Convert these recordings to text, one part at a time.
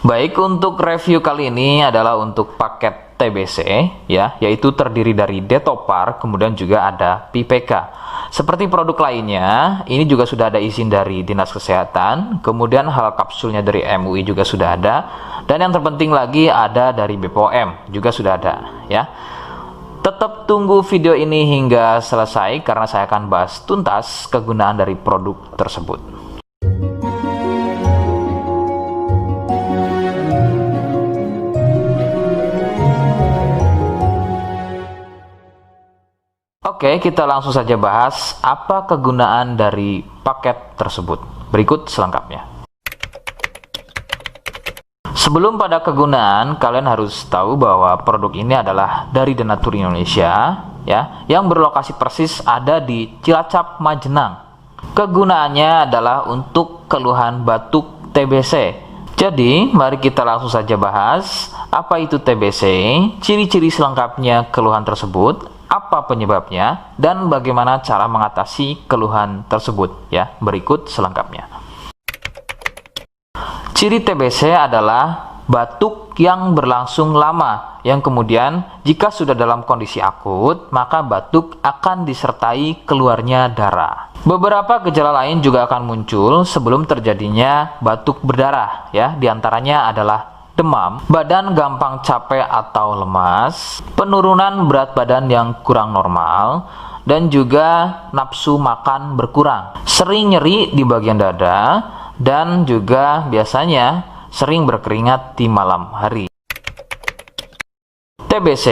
Baik, untuk review kali ini adalah untuk paket TBC ya, yaitu terdiri dari Detopar, kemudian juga ada PPK. Seperti produk lainnya, ini juga sudah ada izin dari Dinas Kesehatan, kemudian hal kapsulnya dari MUI juga sudah ada, dan yang terpenting lagi ada dari BPOM juga sudah ada ya. Tetap tunggu video ini hingga selesai karena saya akan bahas tuntas kegunaan dari produk tersebut. Oke, kita langsung saja bahas apa kegunaan dari paket tersebut. Berikut selengkapnya. Sebelum pada kegunaan, kalian harus tahu bahwa produk ini adalah dari Denatur Indonesia, ya, yang berlokasi persis ada di Cilacap, Majenang. Kegunaannya adalah untuk keluhan batuk TBC. Jadi, mari kita langsung saja bahas apa itu TBC, ciri-ciri selengkapnya keluhan tersebut, apa penyebabnya, dan bagaimana cara mengatasi keluhan tersebut ya. Berikut selengkapnya. Ciri TBC adalah batuk yang berlangsung lama, yang kemudian jika sudah dalam kondisi akut, maka batuk akan disertai keluarnya darah. Beberapa gejala lain juga akan muncul sebelum terjadinya batuk berdarah ya, diantaranya adalah demam, badan gampang capek atau lemas, penurunan berat badan yang kurang normal, dan juga nafsu makan berkurang, sering nyeri di bagian dada, dan juga biasanya sering berkeringat di malam hari. TBC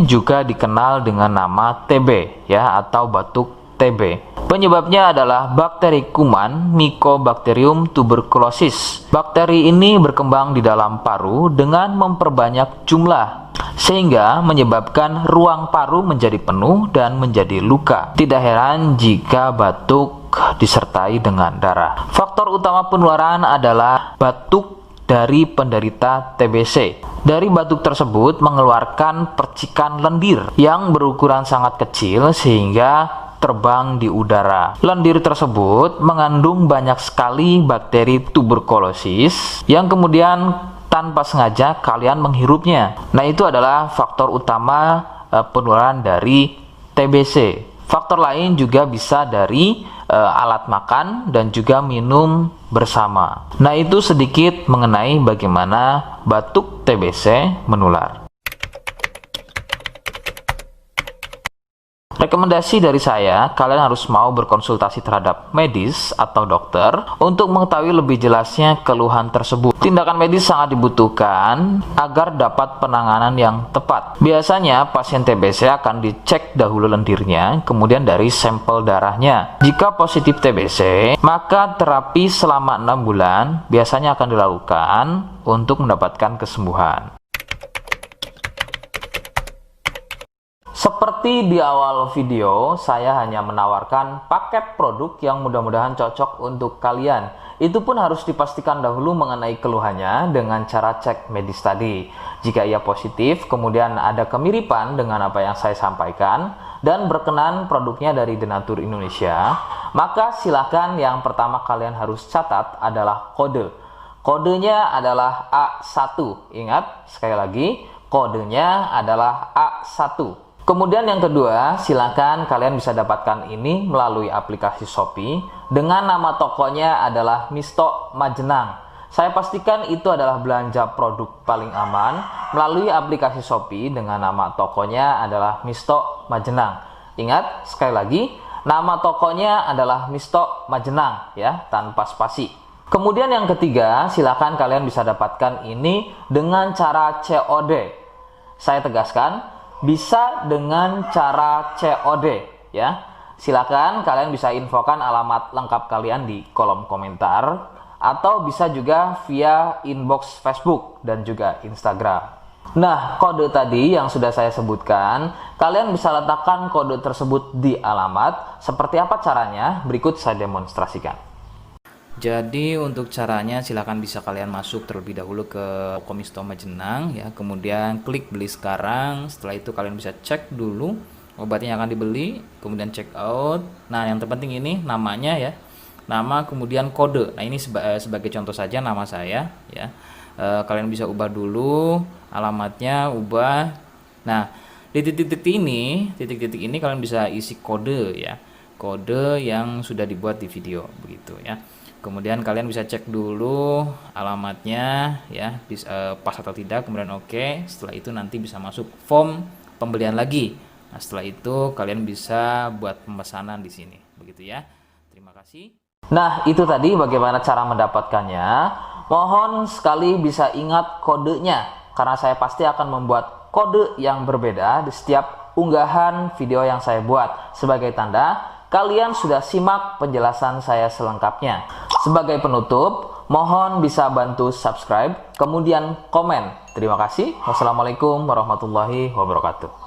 juga dikenal dengan nama TB ya, atau batuk TB. Penyebabnya adalah bakteri kuman Mycobacterium tuberculosis. Bakteri ini berkembang di dalam paru dengan memperbanyak jumlah, sehingga menyebabkan ruang paru menjadi penuh dan menjadi luka. Tidak heran jika batuk disertai dengan darah. Faktor utama penularan adalah batuk dari penderita TBC. Dari batuk tersebut mengeluarkan percikan lendir yang berukuran sangat kecil sehingga terbang di udara. Lendir tersebut mengandung banyak sekali bakteri tuberkulosis yang kemudian tanpa sengaja kalian menghirupnya. Nah, itu adalah faktor utama penularan dari TBC. Faktor lain juga bisa dari alat makan dan juga minum bersama. Nah, itu sedikit mengenai bagaimana batuk TBC menular. Rekomendasi dari saya, kalian harus mau berkonsultasi terhadap medis atau dokter untuk mengetahui lebih jelasnya keluhan tersebut. Tindakan medis sangat dibutuhkan agar dapat penanganan yang tepat. Biasanya pasien TBC akan dicek dahulu lendirnya, kemudian dari sampel darahnya. Jika positif TBC, maka terapi selama 6 bulan biasanya akan dilakukan untuk mendapatkan kesembuhan. Seperti di awal video, saya hanya menawarkan paket produk yang mudah-mudahan cocok untuk kalian. Itu pun harus dipastikan dahulu mengenai keluhannya dengan cara cek medis tadi. Jika ia positif, kemudian ada kemiripan dengan apa yang saya sampaikan, dan berkenan produknya dari Denatur Indonesia, maka silakan yang pertama kalian harus catat adalah kode. Kodenya adalah A1. Ingat, sekali lagi, kodenya adalah A1. Kemudian yang kedua, silakan kalian bisa dapatkan ini melalui aplikasi Shopee dengan nama tokonya adalah Misto Majenang. Saya pastikan itu adalah belanja produk paling aman melalui aplikasi Shopee dengan nama tokonya adalah Misto Majenang. Ingat, sekali lagi, nama tokonya adalah Misto Majenang ya, tanpa spasi. Kemudian yang ketiga, silakan kalian bisa dapatkan ini dengan cara COD. Saya tegaskan, bisa dengan cara COD ya. Silakan kalian bisa infokan alamat lengkap kalian di kolom komentar, atau bisa juga via inbox Facebook dan juga Instagram. Nah, kode tadi yang sudah saya sebutkan, kalian bisa letakkan kode tersebut di alamat. Seperti apa caranya? Berikut saya demonstrasikan. Jadi untuk caranya silahkan bisa kalian masuk terlebih dahulu ke toko Misto Majenang ya, kemudian klik beli sekarang. Setelah itu kalian bisa cek dulu obatnya yang akan dibeli, kemudian check out. Nah, yang terpenting ini namanya ya, nama kemudian kode. Nah, ini sebagai contoh saja nama saya ya. Kalian bisa ubah dulu alamatnya, ubah. Nah, di titik-titik ini kalian bisa isi kode ya, kode yang sudah dibuat di video begitu ya. Kemudian kalian bisa cek dulu alamatnya ya, pas atau tidak, kemudian oke. Setelah itu nanti bisa masuk form pembelian lagi. Nah, setelah itu kalian bisa buat pemesanan di sini begitu ya. Terima kasih. Nah, itu tadi bagaimana cara mendapatkannya. Mohon sekali bisa ingat kodenya, karena saya pasti akan membuat kode yang berbeda di setiap unggahan video yang saya buat. Sebagai tanda, kalian sudah simak penjelasan saya selengkapnya. Sebagai penutup, mohon bisa bantu subscribe, kemudian komen. Terima kasih. Wassalamualaikum warahmatullahi wabarakatuh.